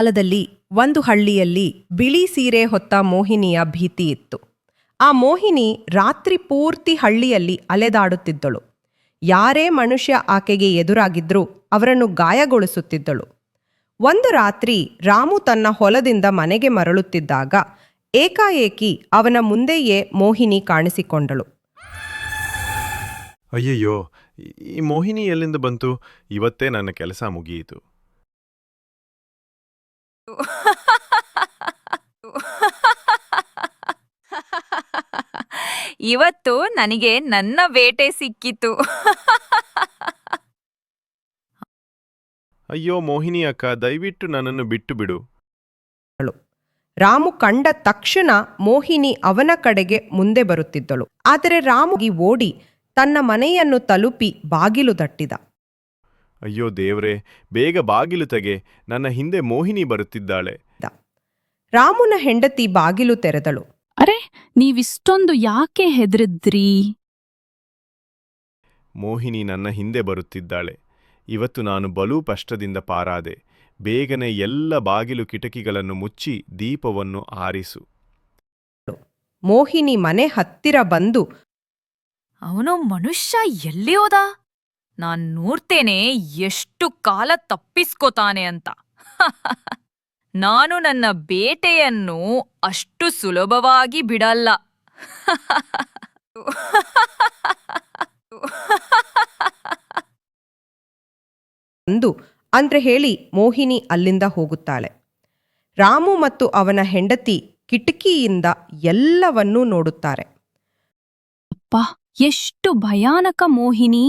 ಕಾಲದಲ್ಲಿ ಒಂದು ಹಳ್ಳಿಯಲ್ಲಿ ಬಿಳಿ ಸೀರೆ ಹೊತ್ತ ಮೋಹಿನಿಯ ಭೀತಿ ಇತ್ತು. ಆ ಮೋಹಿನಿ ರಾತ್ರಿ ಪೂರ್ತಿ ಹಳ್ಳಿಯಲ್ಲಿ ಅಲೆದಾಡುತ್ತಿದ್ದಳು. ಯಾರೇ ಮನುಷ್ಯ ಆಕೆಗೆ ಎದುರಾಗಿದ್ರೂ ಅವರನ್ನು ಗಾಯಗೊಳಿಸುತ್ತಿದ್ದಳು. ಒಂದು ರಾತ್ರಿ ರಾಮು ತನ್ನ ಹೊಲದಿಂದ ಮನೆಗೆ ಮರಳುತ್ತಿದ್ದಾಗ ಏಕಾಏಕಿ ಅವನ ಮುಂದೆಯೇ ಮೋಹಿನಿ ಕಾಣಿಸಿಕೊಂಡಳು. ಅಯ್ಯಯ್ಯೋ, ಈ ಮೋಹಿನಿ ಎಲ್ಲಿಂದ ಬಂತು? ಇವತ್ತೇ ನನ್ನ ಕೆಲಸ ಮುಗಿಯಿತು. ಇವತ್ತು ನನಗೆ ನನ್ನ ಬೇಟೆ ಸಿಕ್ಕಿತು. ಅಯ್ಯೋ ಮೋಹಿನಿ ಅಕ್ಕ, ದಯವಿಟ್ಟು ನನ್ನನ್ನು ಬಿಟ್ಟು ಬಿಡು. ರಾಮು ಕಂಡ ತಕ್ಷಣ ಮೋಹಿನಿ ಅವನ ಕಡೆಗೆ ಮುಂದೆ ಬರುತ್ತಿದ್ದಳು. ಆದರೆ ರಾಮು ಓಡಿ ತನ್ನ ಮನೆಯನ್ನು ತಲುಪಿ ಬಾಗಿಲು ತಟ್ಟಿದ. ಅಯ್ಯೋ ದೇವ್ರೇ, ಬೇಗ ಬಾಗಿಲು ತೆಗೆ, ನನ್ನ ಹಿಂದೆ ಮೋಹಿನಿ ಬರುತ್ತಿದ್ದಾಳೆ. ರಾಮುನ ಹೆಂಡತಿ ಬಾಗಿಲು ತೆರೆದಳು. ಅರೆ, ನೀವಿಷ್ಟೊಂದು ಯಾಕೆ ಹೆದರಿದ್ರಿ? ಮೋಹಿನಿ ನನ್ನ ಹಿಂದೆ ಬರುತ್ತಿದ್ದಾಳೆ. ಇವತ್ತು ನಾನು ಬಲೂ ಕಷ್ಟದಿಂದ ಪಾರಾದೆ. ಬೇಗನೆ ಎಲ್ಲ ಬಾಗಿಲು ಕಿಟಕಿಗಳನ್ನು ಮುಚ್ಚಿ ದೀಪವನ್ನು ಆರಿಸು. ಮೋಹಿನಿ ಮನೆ ಹತ್ತಿರ ಬಂದು, ಅವನು ಮನುಷ್ಯ ಎಲ್ಲಿ ಹೋದ? ನಾನ್ ನೋಡ್ತೇನೆ ಎಷ್ಟು ಕಾಲ ತಪ್ಪಿಸ್ಕೋತಾನೆ ಅಂತ. ನಾನು ನನ್ನ ಬೇಟೆಯನ್ನು ಅಷ್ಟು ಸುಲಭವಾಗಿ ಬಿಡಲ್ಲ. ಅಂದ್ರೆ ಹೇಳಿ ಮೋಹಿನಿ ಅಲ್ಲಿಂದ ಹೋಗುತ್ತಾಳೆ. ರಾಮು ಮತ್ತು ಅವನ ಹೆಂಡತಿ ಕಿಟಕಿಯಿಂದ ಎಲ್ಲವನ್ನೂ ನೋಡುತ್ತಾರೆ. ಅಪ್ಪ, ಎಷ್ಟು ಭಯಾನಕ ಮೋಹಿನಿ!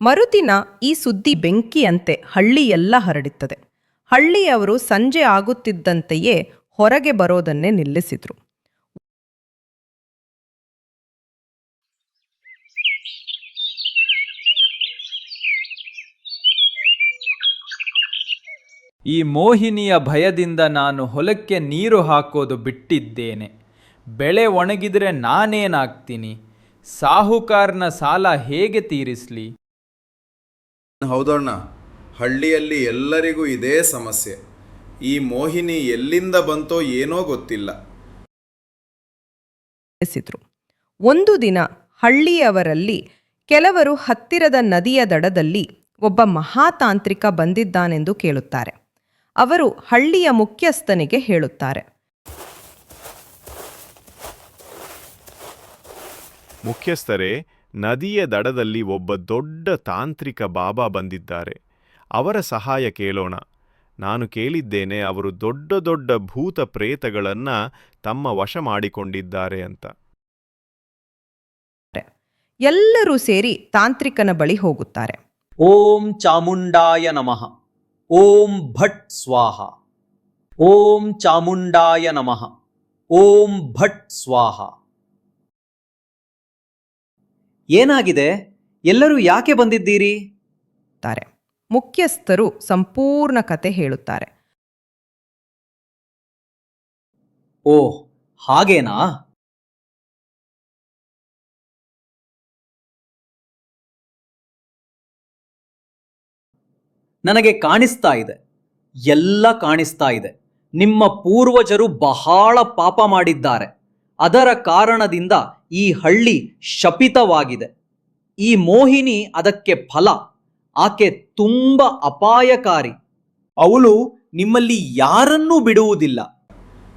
ಮರುದಿನ ಈ ಸುದ್ದಿ ಬೆಂಕಿಯಂತೆ ಹಳ್ಳಿಯೆಲ್ಲ ಹರಡುತ್ತದೆ. ಹಳ್ಳಿಯವರು ಸಂಜೆ ಆಗುತ್ತಿದ್ದಂತೆಯೇ ಹೊರಗೆ ಬರೋದನ್ನೇ ನಿಲ್ಲಿಸಿದ್ರು. ಈ ಮೋಹಿನಿಯ ಭಯದಿಂದ ನಾನು ಹೊಲಕ್ಕೆ ನೀರು ಹಾಕೋದು ಬಿಟ್ಟಿದ್ದೇನೆ. ಬೆಳೆ ಒಣಗಿದ್ರೆ ನಾನೇನಾಗ್ತೀನಿ? ಸಾಹುಕಾರನ ಸಾಲ ಹೇಗೆ ತೀರಿಸ್ಲಿ? ಹೌದಣ್ಣ, ಹಳ್ಳಿಯಲ್ಲಿ ಎಲ್ಲರಿಗೂ ಇದೇ ಸಮಸ್ಯೆ. ಈ ಮೋಹಿನಿ ಎಲ್ಲಿಂದ ಬಂತೋ ಏನೋ ಗೊತ್ತಿಲ್ಲ. ಒಂದು ದಿನ ಹಳ್ಳಿಯವರಲ್ಲಿ ಕೆಲವರು ಹತ್ತಿರದ ನದಿಯ ದಡದಲ್ಲಿ ಒಬ್ಬ ಮಹಾತಾಂತ್ರಿಕ ಬಂದಿದ್ದಾನೆಂದು ಕೇಳುತ್ತಾರೆ. ಅವರು ಹಳ್ಳಿಯ ಮುಖ್ಯಸ್ಥನಿಗೆ ಹೇಳುತ್ತಾರೆ. ಮುಖ್ಯಸ್ಥರೇ, ನದಿಯ ದಡದಲ್ಲಿ ಒಬ್ಬ ದೊಡ್ಡ ತಾಂತ್ರಿಕ ಬಾಬಾ ಬಂದಿದ್ದಾರೆ. ಅವರ ಸಹಾಯ ಕೇಳೋಣ. ನಾನು ಕೇಳಿದ್ದೇನೆ ಅವರು ದೊಡ್ಡ ದೊಡ್ಡ ಭೂತ ಪ್ರೇತಗಳನ್ನ ತಮ್ಮ ವಶ ಮಾಡಿಕೊಂಡಿದ್ದಾರೆ ಅಂತ. ಎಲ್ಲರೂ ಸೇರಿ ತಾಂತ್ರಿಕನ ಬಳಿ ಹೋಗುತ್ತಾರೆ. ಓಂ ಚಾಮುಂಡಾಯ ನಮಃ. ಓಂ ಭಟ್ ಸ್ವಾಹ. ಓಂ ಚಾಮುಂಡಾಯ ನಮಃ. ಓಂ ಭಟ್ ಸ್ವಾಹ. ಏನಾಗಿದೆ? ಎಲ್ಲರೂ ಯಾಕೆ ಬಂದಿದ್ದೀರಿ? ಮುಖ್ಯಸ್ಥರು ಸಂಪೂರ್ಣ ಕತೆ ಹೇಳುತ್ತಾರೆ. ಓಹ್, ಹಾಗೇನಾ? ನನಗೆ ಕಾಣಿಸ್ತಾ ಇದೆ, ಎಲ್ಲ ಕಾಣಿಸ್ತಾ ಇದೆ. ನಿಮ್ಮ ಪೂರ್ವಜರು ಬಹಳ ಪಾಪ ಮಾಡಿದ್ದಾರೆ. ಅದರ ಕಾರಣದಿಂದ ಈ ಹಳ್ಳಿ ಶಪಿತವಾಗಿದೆ. ಈ ಮೋಹಿನಿ ಅದಕ್ಕೆ ಫಲ. ಆಕೆ ತುಂಬ ಅಪಾಯಕಾರಿ. ಅವಳು ನಿಮ್ಮಲ್ಲಿ ಯಾರನ್ನೂ ಬಿಡುವುದಿಲ್ಲ.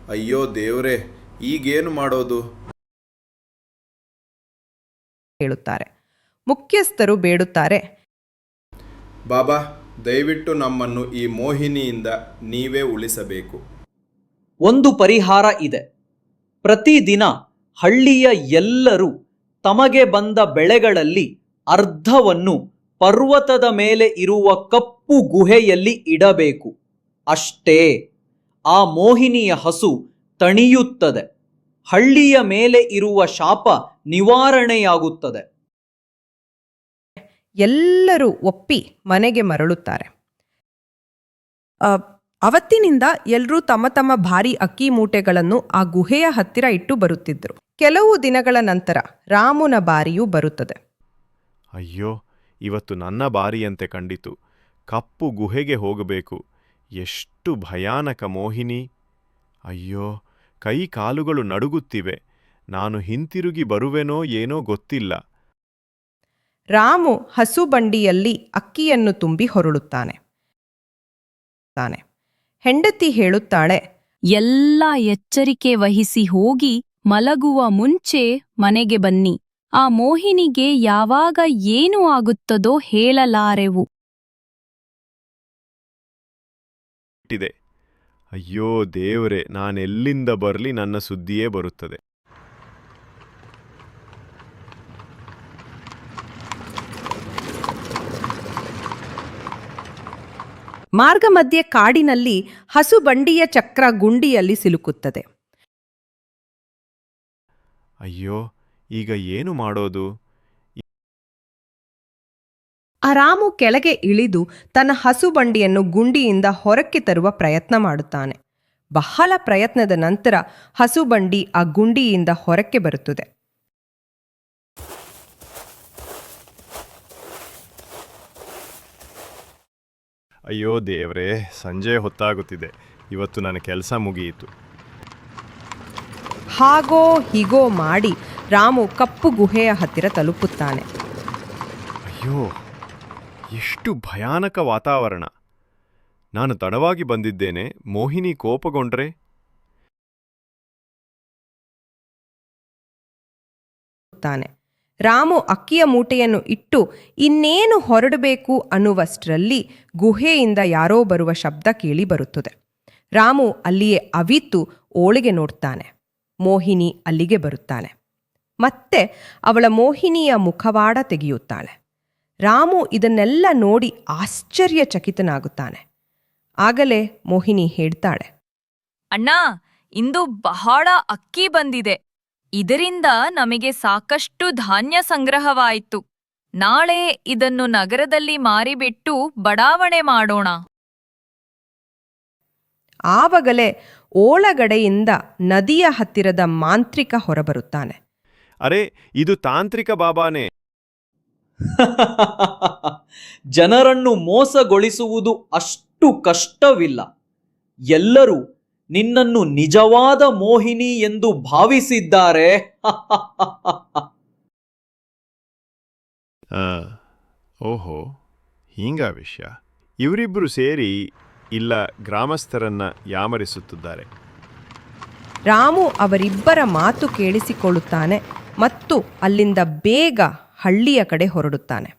ಅಯ್ಯೋ ದೇವ್ರೇ, ಈಗೇನು ಮಾಡೋದು? ಹೇಳುತ್ತಾರೆ. ಮುಖ್ಯಸ್ಥರು ಬೇಡುತ್ತಾರೆ. ಬಾಬಾ, ದಯವಿಟ್ಟು ನಮ್ಮನ್ನು ಈ ಮೋಹಿನಿಯಿಂದ ನೀವೇ ಉಳಿಸಬೇಕು. ಒಂದು ಪರಿಹಾರ ಇದೆ. ಪ್ರತಿದಿನ ಹಳ್ಳಿಯ ಎಲ್ಲರೂ ತಮಗೆ ಬಂದ ಬೆಳೆಗಳಲ್ಲಿ ಅರ್ಧವನ್ನು ಪರ್ವತದ ಮೇಲೆ ಇರುವ ಕಪ್ಪು ಗುಹೆಯಲ್ಲಿ ಇಡಬೇಕು. ಅಷ್ಟೇ, ಆ ಮೋಹಿನಿಯ ಹಸು ತಣಿಯುತ್ತದೆ. ಹಳ್ಳಿಯ ಮೇಲೆ ಇರುವ ಶಾಪ ನಿವಾರಣೆಯಾಗುತ್ತದೆ. ಎಲ್ಲರೂ ಒಪ್ಪಿ ಮನೆಗೆ ಮರಳುತ್ತಾರೆ. ಅವತ್ತಿನಿಂದ ಎಲ್ಲರೂ ತಮ್ಮ ತಮ್ಮ ಭಾರಿ ಅಕ್ಕಿ ಮೂಟೆಗಳನ್ನು ಆ ಗುಹೆಯ ಹತ್ತಿರ ಇಟ್ಟು ಬರುತ್ತಿದ್ದರು. ಕೆಲವು ದಿನಗಳ ನಂತರ ರಾಮುನ ಬಾರಿಯೂ ಬರುತ್ತದೆ. ಅಯ್ಯೋ, ಇವತ್ತು ನನ್ನ ಬಾರಿಯಂತೆ ಕಂಡಿತು. ಕಪ್ಪು ಗುಹೆಗೆ ಹೋಗಬೇಕು. ಎಷ್ಟು ಭಯಾನಕ ಮೋಹಿನಿ! ಅಯ್ಯೋ, ಕೈ ಕಾಲುಗಳು ನಡುಗುತ್ತಿವೆ. ನಾನು ಹಿಂತಿರುಗಿ ಬರುವೆನೋ ಏನೋ ಗೊತ್ತಿಲ್ಲ. ರಾಮು ಹಸುಬಂಡಿಯಲ್ಲಿ ಅಕ್ಕಿಯನ್ನು ತುಂಬಿ ಹೊರಳುತ್ತಾನೆ. ಹೆಂಡತಿ ಹೇಳುತ್ತಾಳೆ, ಎಲ್ಲ ಎಚ್ಚರಿಕೆ ವಹಿಸಿ ಹೋಗಿ ಮಲಗುವ ಮುಂಚೆ ಮನೆಗೆ ಬನ್ನಿ. ಆ ಮೋಹಿನಿಗೆ ಯಾವಾಗ ಏನು ಆಗುತ್ತದೋ ಹೇಳಲಾರೆವು. ಇಟ್ಟಿದೆ. ಅಯ್ಯೋ ದೇವ್ರೆ, ನಾನೆಲ್ಲಿಂದ ಬರಲಿ, ನನ್ನ ಸುದ್ದಿಯೇ ಬರುತ್ತದೆ. ಮಾರ್ಗ ಮಧ್ಯೆ ಕಾಡಿನಲ್ಲಿ ಹಸುಬಂಡಿಯ ಚಕ್ರ ಗುಂಡಿಯಲ್ಲಿ ಸಿಲುಕುತ್ತದೆ. ಅಯ್ಯೋ, ಈಗ ಏನು ಮಾಡೋದು? ಆ ರಾಮು ಕೆಳಗೆ ಇಳಿದು ತನ್ನ ಹಸುಬಂಡಿಯನ್ನು ಗುಂಡಿಯಿಂದ ಹೊರಕ್ಕೆ ತರುವ ಪ್ರಯತ್ನ ಮಾಡುತ್ತಾನೆ. ಬಹಳ ಪ್ರಯತ್ನದ ನಂತರ ಹಸುಬಂಡಿ ಆ ಗುಂಡಿಯಿಂದ ಹೊರಕ್ಕೆ ಬರುತ್ತದೆ. ಅಯ್ಯೋ ದೇವ್ರೇ, ಸಂಜೆ ಹೊತ್ತಾಗುತ್ತಿದೆ. ಇವತ್ತು ನನ್ನ ಕೆಲಸ ಮುಗಿಯಿತು. ಹಾಗೋ ಹೀಗೋ ಮಾಡಿ ರಾಮು ಕಪ್ಪು ಗುಹೆಯ ಹತ್ತಿರ ತಲುಪುತ್ತಾನೆ. ಅಯ್ಯೋ, ಎಷ್ಟು ಭಯಾನಕ ವಾತಾವರಣ! ನಾನು ತಡವಾಗಿ ಬಂದಿದ್ದೇನೆ. ಮೋಹಿನಿ ಕೋಪಗೊಂಡ್ರೆ? ರಾಮು ಅಕ್ಕಿಯ ಮೂಟೆಯನ್ನು ಇಟ್ಟು ಇನ್ನೇನು ಹೊರಡಬೇಕು ಅನ್ನುವಷ್ಟರಲ್ಲಿ ಗುಹೆಯಿಂದ ಯಾರೋ ಬರುವ ಶಬ್ದ ಕೇಳಿ ಬರುತ್ತದೆ. ರಾಮು ಅಲ್ಲಿಯೇ ಅವಿತು ಓಳಿಗೆ ನೋಡ್ತಾನೆ. ಮೋಹಿನಿ ಅಲ್ಲಿಗೆ ಬರುತ್ತಾನೆ. ಮತ್ತೆ ಅವಳ ಮೋಹಿನಿಯ ಮುಖವಾಡ ತೆಗೆಯುತ್ತಾಳೆ. ರಾಮು ಇದನ್ನೆಲ್ಲ ನೋಡಿ ಆಶ್ಚರ್ಯಚಕಿತನಾಗುತ್ತಾನೆ. ಆಗಲೇ ಮೋಹಿನಿ ಹೇಳ್ತಾಳೆ, ಅಣ್ಣ, ಇಂದು ಬಹಳ ಅಕ್ಕಿ ಬಂದಿದೆ. ಇದರಿಂದ ನಮಗೆ ಸಾಕಷ್ಟು ಧಾನ್ಯ ಸಂಗ್ರಹವಾಯಿತು. ನಾಳೆ ಇದನ್ನು ನಗರದಲ್ಲಿ ಮಾರಿಬಿಟ್ಟು ಬಡಾವಣೆ ಮಾಡೋಣ. ಆವಾಗಲೇ ಓಳಗಡೆಯಿಂದ ನದಿಯ ಹತ್ತಿರದ ಮಾಂತ್ರಿಕ ಹೊರಬರುತ್ತಾನೆ. ಅರೆ, ಇದು ತಾಂತ್ರಿಕ ಬಾಬಾನೇ! ಜನರನ್ನು ಮೋಸಗೊಳಿಸುವುದು ಅಷ್ಟು ಕಷ್ಟವಿಲ್ಲ. ಎಲ್ಲರೂ ನಿನ್ನನ್ನು ನಿಜವಾದ ಮೋಹಿನಿ ಎಂದು ಭಾವಿಸಿದ್ದಾರೆ. ಓಹೋ, ಹೀಂಗ ವಿಷಯ. ಇವರಿಬ್ಬರು ಸೇರಿ ಇಲ್ಲ ಗ್ರಾಮಸ್ಥರನ್ನ ಯಾಮರಿಸುತ್ತಿದ್ದಾರೆ. ರಾಮು ಅವರಿಬ್ಬರ ಮಾತು ಕೇಳಿಸಿಕೊಳ್ಳುತ್ತಾನೆ ಮತ್ತು ಅಲ್ಲಿಂದ ಬೇಗ ಹಳ್ಳಿಯ ಕಡೆ ಹೊರಡುತ್ತಾನೆ.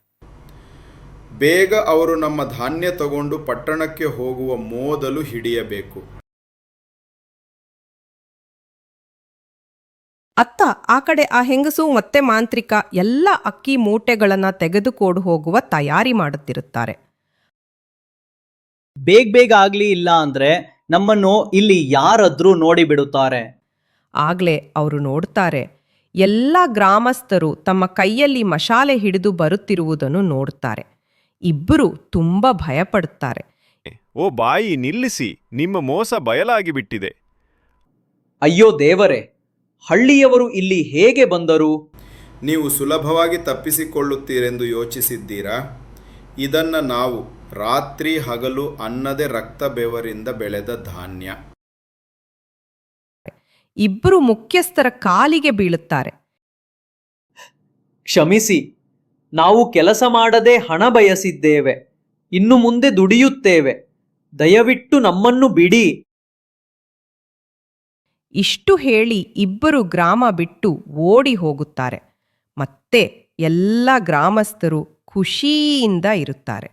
ಬೇಗ ಅವರು ನಮ್ಮ ಧಾನ್ಯ ತಗೊಂಡು ಪಟ್ಟಣಕ್ಕೆ ಹೋಗುವ ಮೊದಲು ಹಿಡಿಯಬೇಕು. ಅತ್ತ ಆ ಕಡೆ ಆ ಹೆಂಗಸು ಮತ್ತೆ ಮಾಂತ್ರಿಕ ಎಲ್ಲ ಅಕ್ಕಿ ಮೂಟೆಗಳನ್ನು ತೆಗೆದುಕೊಂಡು ಹೋಗುವ ತಯಾರಿ ಮಾಡುತ್ತಿರುತ್ತಾರೆ. ಬೇಗ ಆಗ್ಲಿ, ಇಲ್ಲ ಅಂದ್ರೆ ನಮ್ಮನ್ನು ಇಲ್ಲಿ ಯಾರಾದ್ರೂ ನೋಡಿ ಬಿಡುತ್ತಾರೆ. ಆಗ್ಲೇ ಅವರು ನೋಡ್ತಾರೆ, ಎಲ್ಲ ಗ್ರಾಮಸ್ಥರು ತಮ್ಮ ಕೈಯಲ್ಲಿ ಮಶಾಲೆ ಹಿಡಿದು ಬರುತ್ತಿರುವುದನ್ನು ನೋಡುತ್ತಾರೆ. ಇಬ್ಬರು ತುಂಬ ಭಯಪಡುತ್ತಾರೆ. ಓ ಬಾಯಿ, ನಿಲ್ಲಿಸಿ! ನಿಮ್ಮ ಮೋಸ ಬಯಲಾಗಿ ಬಿಟ್ಟಿದೆ. ಅಯ್ಯೋ ದೇವರೇ, ಹಳ್ಳಿಯವರು ಇಲ್ಲಿ ಹೇಗೆ ಬಂದರು? ನೀವು ಸುಲಭವಾಗಿ ತಪ್ಪಿಸಿಕೊಳ್ಳುತ್ತೀರೆಂದು ಯೋಚಿಸಿದ್ದೀರಾ? ಇದನ್ನು ನಾವು ರಾತ್ರಿ ಹಗಲು ಅನ್ನದೆ ರಕ್ತ ಬೆವರಿಂದ ಬೆಳೆದ ಧಾನ್ಯ. ಇಬ್ಬರು ಮುಖ್ಯಸ್ಥರ ಕಾಲಿಗೆ ಬೀಳುತ್ತಾರೆ. ಕ್ಷಮಿಸಿ, ನಾವು ಕೆಲಸ ಮಾಡದೆ ಹಣ ಬಯಸಿದ್ದೇವೆ. ಇನ್ನು ಮುಂದೆ ದುಡಿಯುತ್ತೇವೆ. ದಯವಿಟ್ಟು ನಮ್ಮನ್ನು ಬಿಡಿ. ಇಷ್ಟು ಹೇಳಿ ಇಬ್ಬರು ಗ್ರಾಮ ಬಿಟ್ಟು ಓಡಿ ಹೋಗುತ್ತಾರೆ. ಮತ್ತೆ ಎಲ್ಲ ಗ್ರಾಮಸ್ಥರು ಖುಷಿಯಿಂದ ಇರುತ್ತಾರೆ.